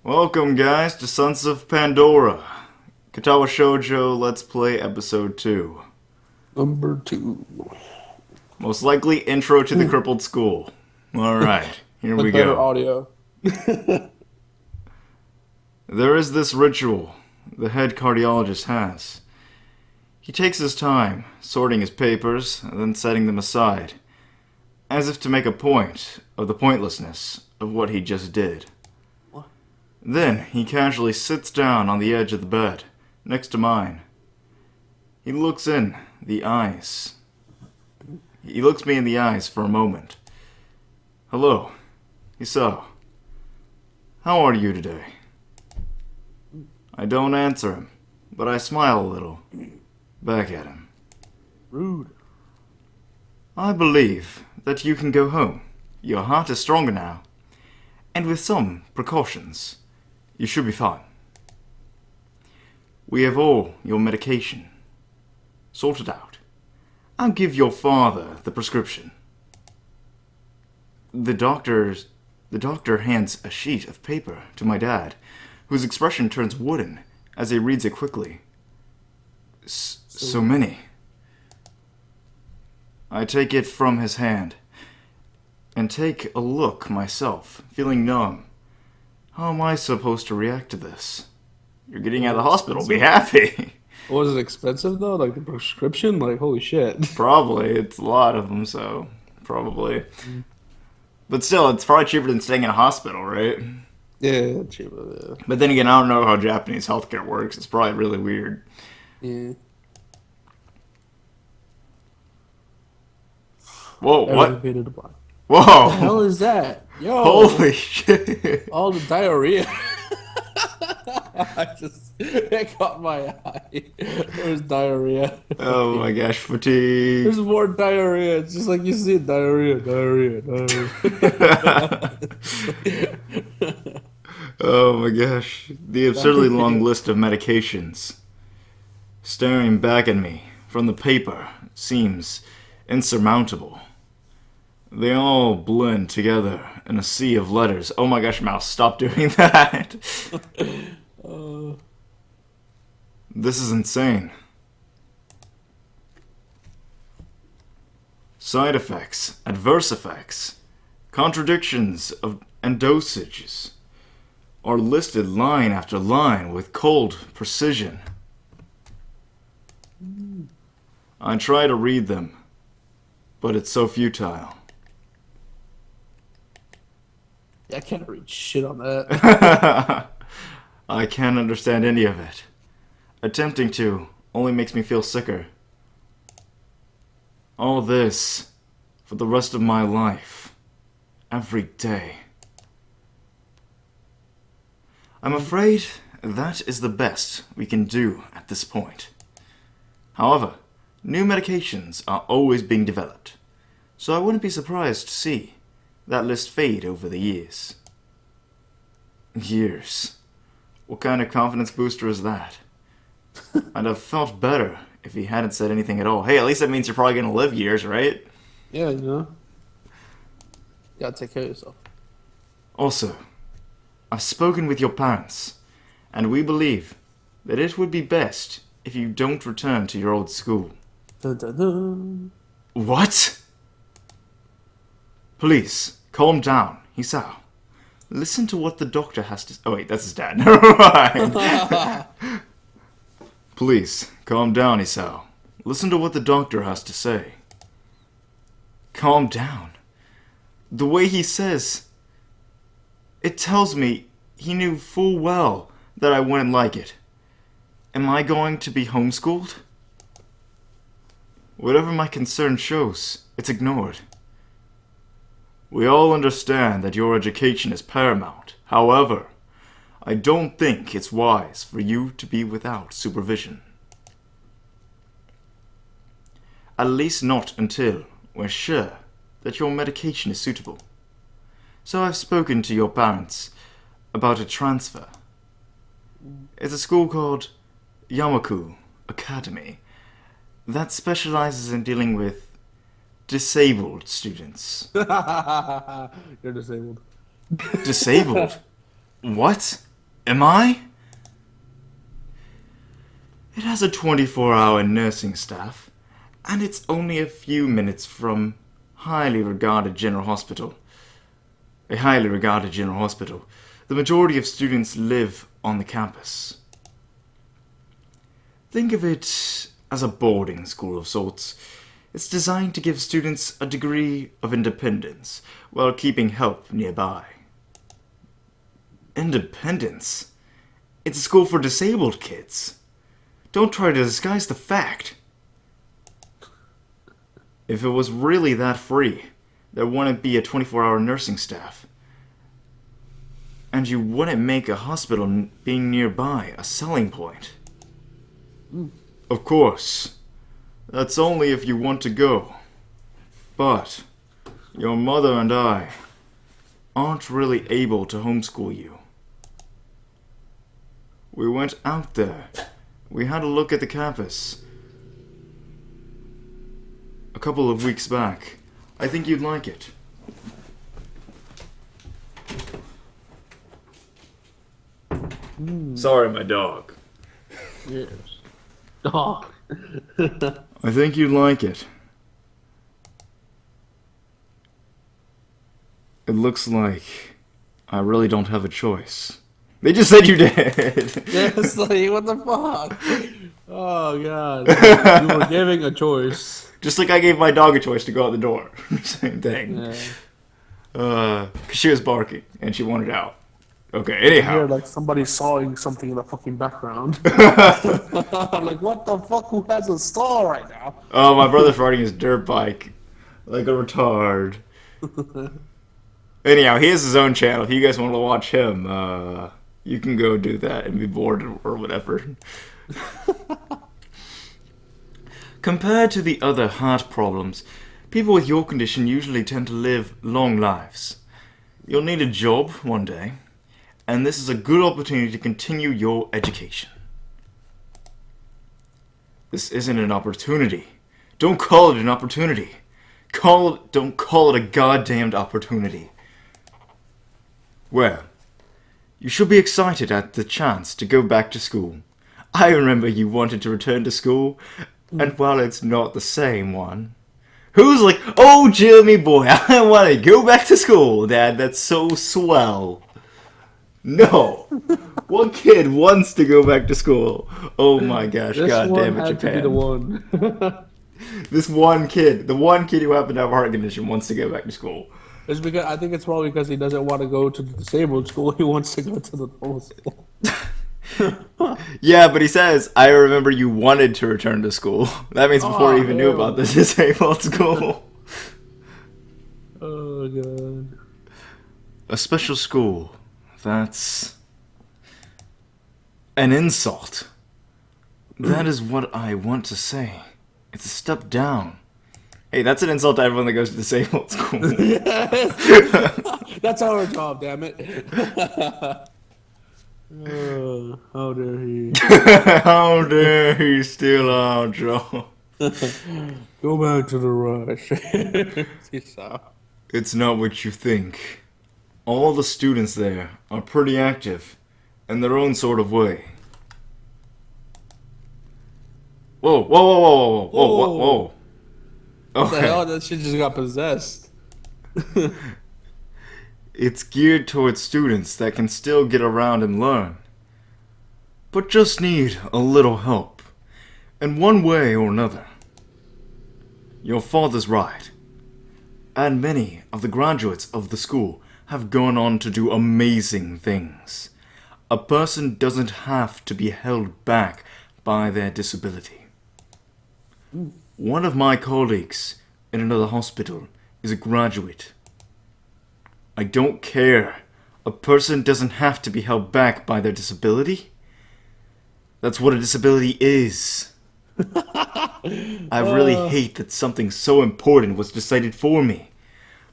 Welcome, guys, to Sons of Pandora. Katawa Shoujo Let's Play Episode 2. Number 2. Most likely intro to the crippled school. Alright, here we With better go. audio. There is this ritual the head cardiologist has. He takes his time, sorting his papers, and then setting them aside, as if to make a point of the pointlessness of what he just did. Then he casually sits down on the edge of the bed, next to mine. He looks me in the eyes for a moment. Hello, Isao. How are you today? I don't answer him, but I smile a little, back at him. Rude. I believe that you can go home. Your heart is stronger now, and with some precautions, you should be fine. We have all your medication sorted out. I'll give your father the prescription. The doctor hands a sheet of paper to my dad, whose expression turns wooden as he reads it quickly. So many. I take it from his hand and take a look myself, feeling numb. How am I supposed to react to this? You're getting out of the hospital. Be happy. Was it expensive though? Like the prescription? Like holy shit. Probably. It's a lot of them, so probably. But still, it's probably cheaper than staying in a hospital, right? Yeah, cheaper. Yeah. But then again, I don't know how Japanese healthcare works. It's probably really weird. Yeah. Whoa, what? Everything to buy. Whoa! What the hell is that? Yo! Holy shit! All the diarrhea. It caught my eye. There's diarrhea. Oh my gosh, fatigue. There's more diarrhea. It's just like you see it, diarrhea. Oh my gosh. The absurdly long list of medications staring back at me from the paper seems insurmountable. They all blend together in a sea of letters. Oh my gosh, Mouse, stop doing that. This is insane. Side effects, adverse effects, contradictions and dosages are listed line after line with cold precision. I try to read them, but it's so futile. I can't read shit on that. I can't understand any of it. Attempting to only makes me feel sicker. All this for the rest of my life. Every day. I'm afraid that is the best we can do at this point. However, new medications are always being developed, so I wouldn't be surprised to see that list fade over the years. Years. What kind of confidence booster is that? I'd have felt better if he hadn't said anything at all. Hey, at least that means you're probably gonna live years, right? Yeah, you know. You gotta take care of yourself. Also, I've spoken with your parents, and we believe that it would be best if you don't return to your old school. Dun, dun, dun. What? Please, calm down, Hisao. Listen to what the doctor has to... Oh, wait, that's his dad. Never mind. Please, calm down, Isao. Listen to what the doctor has to say. Calm down. The way he says... It tells me he knew full well that I wouldn't like it. Am I going to be homeschooled? Whatever my concern shows, it's ignored. We all understand that your education is paramount. However, I don't think it's wise for you to be without supervision. At least not until we're sure that your medication is suitable. So I've spoken to your parents about a transfer. It's a school called Yamaku Academy that specializes in dealing with disabled students. You're disabled. Disabled? What? Am I? It has a 24-hour nursing staff, and it's only a few minutes from a highly regarded general hospital. The majority of students live on the campus. Think of it as a boarding school of sorts. It's designed to give students a degree of independence while keeping help nearby. Independence? It's a school for disabled kids. Don't try to disguise the fact. If it was really that free, there wouldn't be a 24-hour nursing staff. And you wouldn't make a hospital being nearby a selling point. Of course. That's only if you want to go. But your mother and I aren't really able to homeschool you. We went out there. We had a look at the campus a couple of weeks back. I think you'd like it. Sorry, my dog. Yes. Dog. I think you'd like it. It looks like I really don't have a choice. They just said you did. Yes, like, what the fuck? Oh, God. You were giving a choice. Just like I gave my dog a choice to go out the door. Same thing. Yeah. 'Cause she was barking and she wanted out. Okay, I hear anyhow. like somebody sawing something in the fucking background. I'm like, what the fuck? Who has a saw right now? Oh, my brother's riding his dirt bike like a retard. Anyhow, he has his own channel. If you guys want to watch him, you can go do that and be bored or whatever. Compared to the other heart problems, people with your condition usually tend to live long lives. You'll need a job one day, and this is a good opportunity to continue your education. This isn't an opportunity. Don't call it an opportunity. Don't call it a goddamned opportunity. Well, you should be excited at the chance to go back to school. I remember you wanted to return to school, and while it's not the same one, who's like, oh, Jimmy boy, I want to go back to school, Dad, that's so swell. No. What kid wants to go back to school? Oh my gosh, This god one damn it, had to be Japan. the one. This one kid, the one kid who happened to have a heart condition wants to go back to school. It's because I think it's probably because he doesn't want to go to the disabled school. He wants to go to the normal school. Yeah, but he says, I remember you wanted to return to school. That means before he even knew about the disabled school. Oh god. A special school. That's an insult. That is what I want to say. It's a step down. Hey, that's an insult to everyone that goes to disabled school. That's our job, damn it. How dare he? How dare he steal our job? Go back to the rush. It's not what you think. All the students there are pretty active in their own sort of way. Whoa, whoa, whoa, whoa, whoa, whoa, whoa, whoa. What the hell? That shit just got possessed. It's geared towards students that can still get around and learn, but just need a little help, in one way or another. Your father's right, and many of the graduates of the school have gone on to do amazing things. A person doesn't have to be held back by their disability. One of my colleagues in another hospital is a graduate. I don't care. A person doesn't have to be held back by their disability. That's what a disability is. I really hate that something so important was decided for me.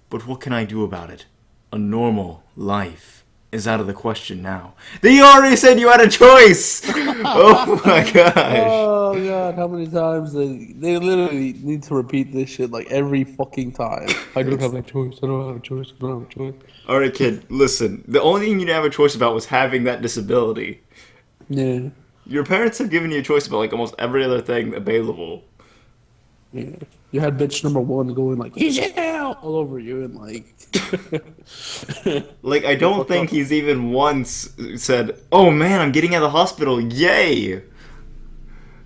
But what can I do about it? A normal life is out of the question now. They already said you had a choice! Oh my gosh. Oh god, how many times they literally need to repeat this shit like every fucking time. I don't have a choice. I don't have a choice. I don't have a choice. Alright, kid, listen. The only thing you didn't have a choice about was having that disability. Yeah. Your parents have given you a choice about like almost every other thing available. Yeah. You had bitch number one going like, he's out all over you and like Like, I don't think he's even once said, "Oh man, I'm getting out of the hospital, yay!"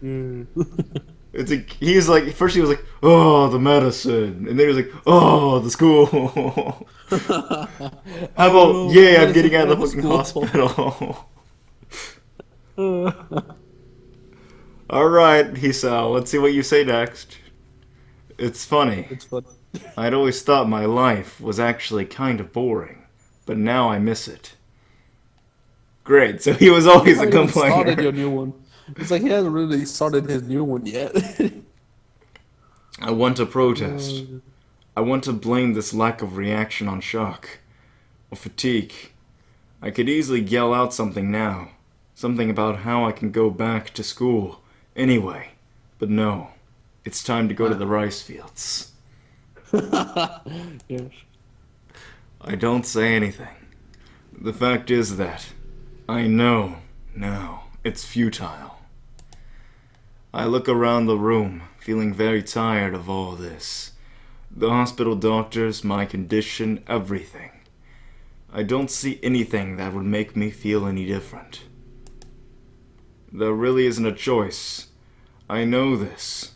It's like, he's like, first he was like, "Oh, the medicine," and then he was like, "Oh, the school." How about, "Yay, I'm getting out of the fucking hospital." Alright, Hisao, let's see what you say next. It's funny. It's fun. I'd always thought my life was actually kind of boring, but now I miss it. Great, so he was always a Started your complainer. new one. It's like he hasn't really started his new one yet. I want to protest. I want to blame this lack of reaction on shock or fatigue. I could easily yell out something now. Something about how I can go back to school anyway. But no, it's time to go to the rice fields. Yes. I don't say anything. The fact is that I know now it's futile. I look around the room, feeling very tired of all this. The hospital doctors, my condition, everything. I don't see anything that would make me feel any different. There really isn't a choice. I know this.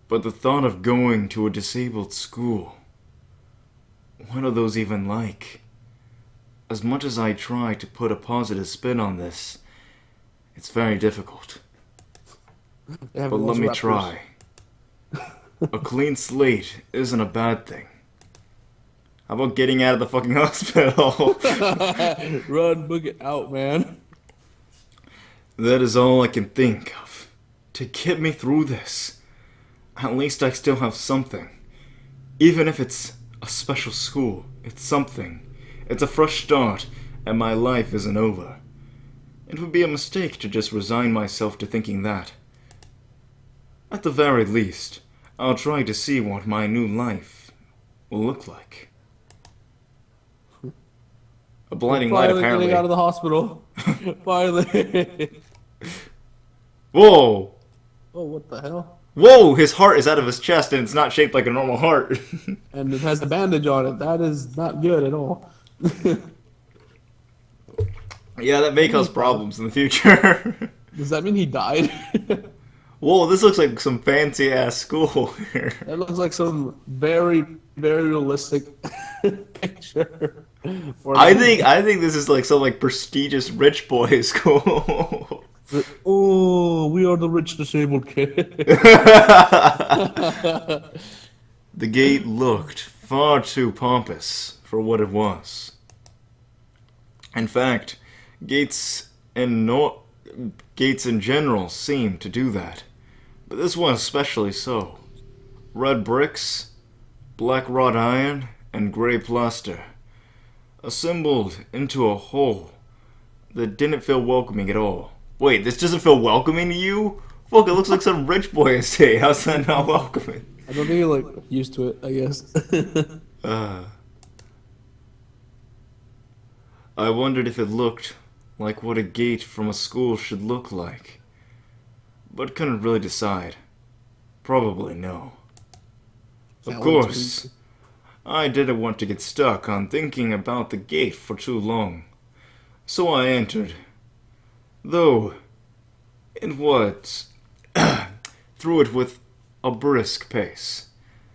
But the thought of going to a disabled school, what are those even like? As much as I try to put a positive spin on this, it's very difficult. But let me try. A clean slate isn't a bad thing. How about getting out of the fucking hospital? Run, book it out, man. That is all I can think of. To get me through this. At least I still have something. Even if it's a special school, it's something. It's a fresh start, and my life isn't over. It would be a mistake to just resign myself to thinking that. At the very least, I'll try to see what my new life will look like. A blinding light, Finally apparently. getting out of the hospital. Finally. Whoa! Oh, what the hell? Whoa! His heart is out of his chest, and it's not shaped like a normal heart. And it has a bandage on it. That is not good at all. Yeah, that may cause problems in the future. Does that mean he died? Whoa, this looks like some fancy ass school here. That looks like some very, very realistic picture. I think this is like some like prestigious rich boy school. Oh, we are the rich disabled kid. The gate looked far too pompous for what it was. In fact, gates in general seem to do that, but this one especially so. Red bricks, black wrought iron, and gray plaster, assembled into a whole that didn't feel welcoming at all. Wait, this doesn't feel welcoming to you? Fuck, it looks like some rich boy estate. How's that not welcoming? I don't think you're like used to it, I guess. I wondered if it looked like what a gate from a school should look like, but couldn't really decide. Probably no. Of course, I didn't want to get stuck on thinking about the gate for too long, so I entered. Though, it was through it with a brisk pace.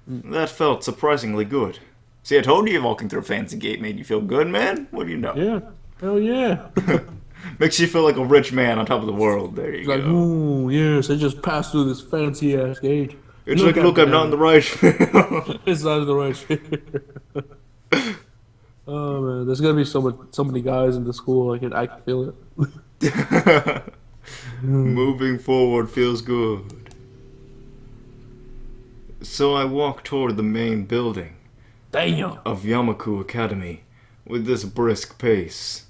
That felt surprisingly good. See, I told you walking through a fancy gate made you feel good, man. What do you know? Yeah. Hell yeah. Makes you feel like a rich man on top of the world. There you It's go. like, ooh, yes, I just passed through this fancy ass gate. It's like, look, I'm not in the right field. It's not in the right shit. Oh man, there's gonna be so many guys in the school. I can feel it. Moving forward feels good. So I walked toward the main building Damn. of Yamaku Academy with this brisk pace.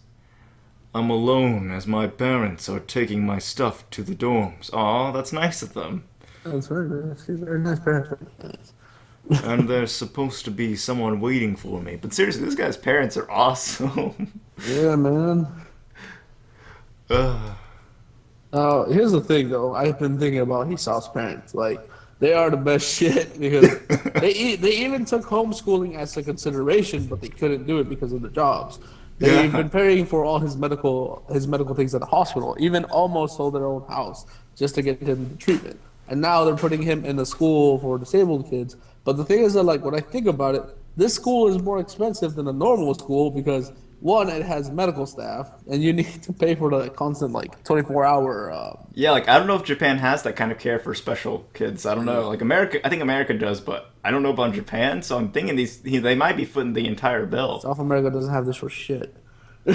I'm alone as my parents are taking my stuff to the dorms. Aw, that's nice of them. That's very nice. He's very nice parents. Very nice. And there's supposed to be someone waiting for me. But seriously, this guy's parents are awesome. Yeah, man. Ugh. Here's the thing, though. I've been thinking about Hisao's parents. Like, they are the best shit because they even took homeschooling as a consideration, but they couldn't do it because of the jobs. They've Yeah. been paying for all his medical things at the hospital. Even almost sold their own house just to get him the treatment. And now they're putting him in a school for disabled kids. But the thing is that, like, when I think about it, this school is more expensive than a normal school because one, it has medical staff, and you need to pay for the constant like 24-hour. Yeah, like I don't know if Japan has that kind of care for special kids. I don't know. Like America, I think America does, but I don't know about Japan. So I'm thinking they might be footing the entire bill. South America doesn't have this for shit. I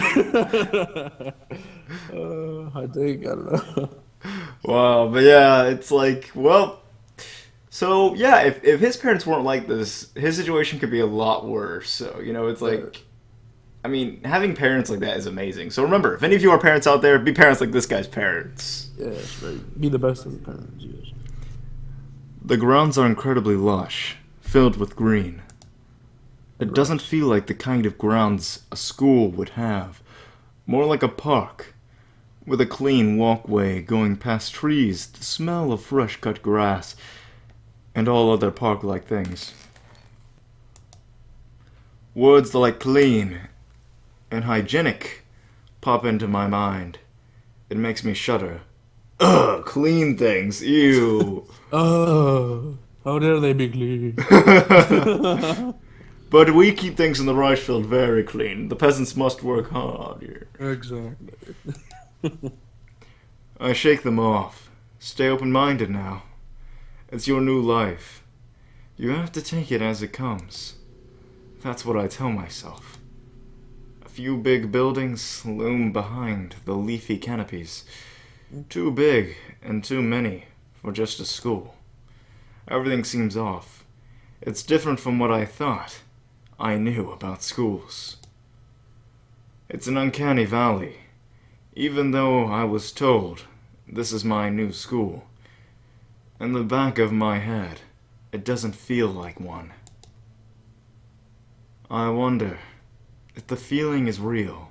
think I don't know. Wow, but yeah, it's like, well, so yeah, if his parents weren't like this, his situation could be a lot worse. So, it's like, I mean, having parents like that is amazing. So remember, if any of you are parents out there, be parents like this guy's parents. Yes, right. Be the best of the parents. Yes. The grounds are incredibly lush, filled with green. It doesn't feel like the kind of grounds a school would have. More like a park, with a clean walkway going past trees, the smell of fresh cut grass, and all other park-like things. Words like clean and hygienic pop into my mind. It makes me shudder. Ugh, clean things, ew. Oh, how dare they be clean? But we keep things in the rice field very clean. The peasants must work hard here. Exactly. I shake them off. Stay open-minded now. It's your new life. You have to take it as it comes. That's what I tell myself. A few big buildings loom behind the leafy canopies. Too big and too many for just a school. Everything seems off. It's different from what I thought I knew about schools. It's an uncanny valley. Even though I was told this is my new school, in the back of my head, it doesn't feel like one. I wonder if the feeling is real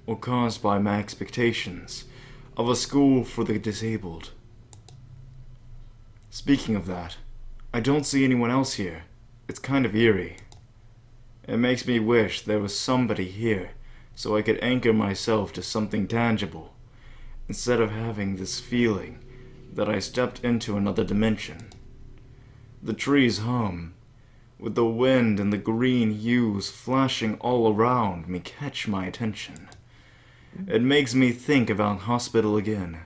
or caused by my expectations of a school for the disabled. Speaking of that, I don't see anyone else here. It's kind of eerie. It makes me wish there was somebody here so I could anchor myself to something tangible, instead of having this feeling that I stepped into another dimension. The trees hum, with the wind and the green hues flashing all around me catch my attention. It makes me think about hospital again,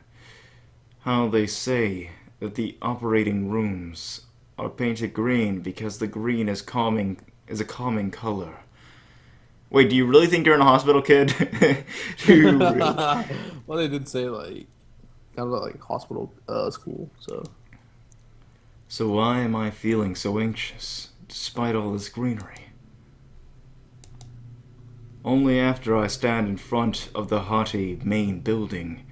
how they say that the operating rooms are painted green because the green is a calming color. Wait, do you really think you're in a hospital, kid? Do you really? Well, they did say like kind of like hospital school. So why am I feeling so anxious, despite all this greenery? Only after I stand in front of the haughty main building,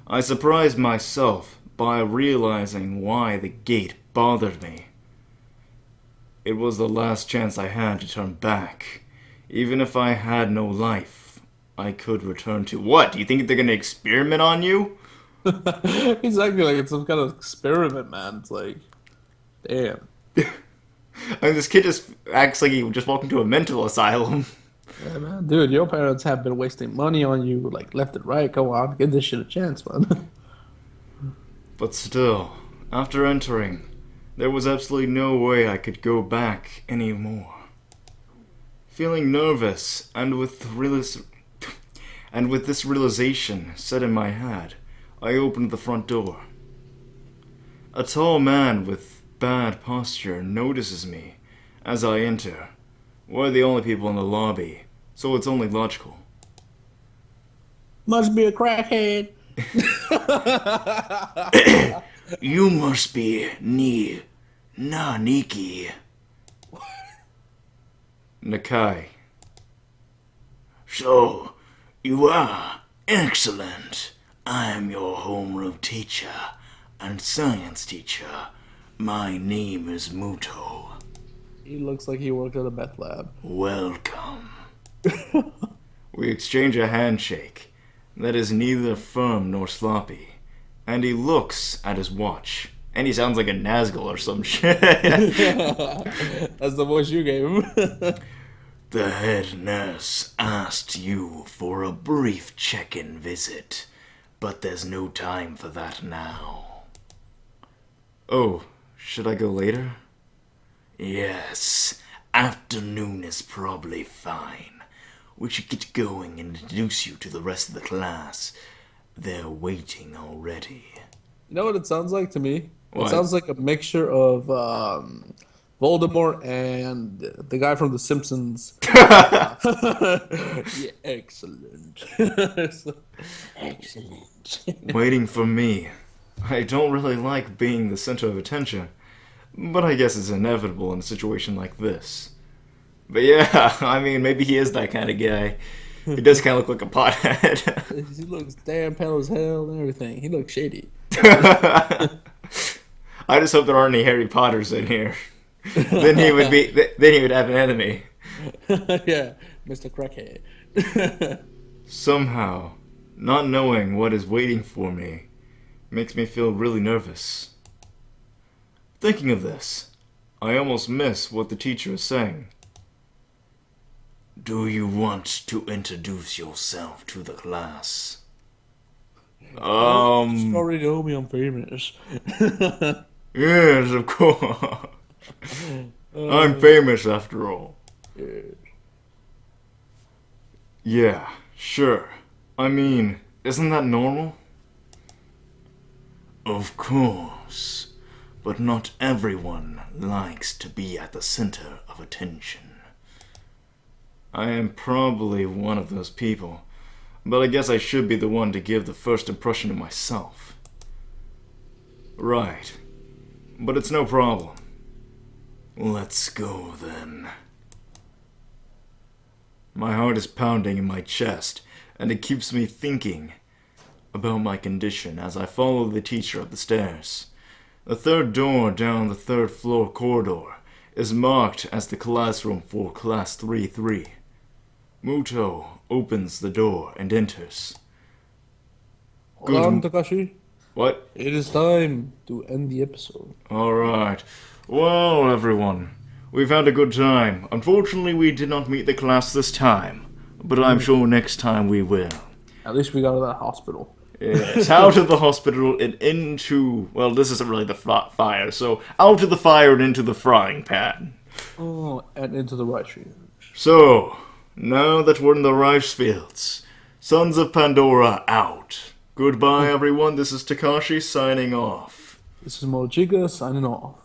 I surprise myself by realizing why the gate bothered me. It was the last chance I had to turn back. Even if I had no life, I could return to... What? Do you think they're gonna experiment on you? Exactly, like it's some kind of experiment, man. It's like, damn. I mean, this kid just acts like he just walked into a mental asylum. Yeah, man, dude, your parents have been wasting money on you, like left and right. Come on, give this shit a chance, man. But still, after entering, there was absolutely no way I could go back anymore. Feeling nervous, and with this realization set in my head, I opened the front door. A tall man with bad posture notices me as I enter. We're the only people in the lobby, so it's only logical. Must be a crackhead. You must be Niki. Nakai. So, you are Excellent. I am your homeroom teacher and science teacher. My name is Muto. He looks like he worked at a meth lab. Welcome. We exchange a handshake that is neither firm nor sloppy, and he looks at his watch. And he sounds like a Nazgul or some shit. That's the voice you gave him. The head nurse asked you for a brief check-in visit, but there's no time for that now. Oh, should I go later? Yes, afternoon is probably fine. We should get going and introduce you to the rest of the class. They're waiting already. You know what it sounds like to me? What? It sounds like a mixture of Voldemort and the guy from The Simpsons. Yeah, excellent. Excellent. Waiting for me. I don't really like being the center of attention, but I guess it's inevitable in a situation like this. But yeah, I mean, maybe he is that kind of guy. He does kind of look like a pothead. He looks damn pale as hell and everything. He looks shady. I just hope there aren't any Harry Potters in here. Then he would have an enemy. Yeah, Mr. Crackhead. Somehow, not knowing what is waiting for me makes me feel really nervous. Thinking of this, I almost miss what the teacher is saying. Do you want to introduce yourself to the class? You already know me, I'm famous. Yes, of course. I'm famous after all. Yeah, sure. I mean, isn't that normal? Of course. But not everyone likes to be at the center of attention. I am probably one of those people, but I guess I should be the one to give the first impression of myself. Right. But it's no problem. Let's go then. My heart is pounding in my chest, and it keeps me thinking about my condition as I follow the teacher up the stairs. The third door down the third floor corridor is marked as the classroom for Class 3-3. Muto opens the door and enters. Hold on, Takashi. What? It is time to end the episode. Alright. Well, everyone, we've had a good time. Unfortunately, we did not meet the class this time, but I'm sure next time we will. At least we got to that hospital. Yes, out of the hospital and into... Well, this isn't really the fire, so out of the fire and into the frying pan. Oh, and into the rice field. So, now that we're in the rice fields, Sons of Pandora out. Goodbye, everyone. This is Takashi signing off. This is Motochika signing off.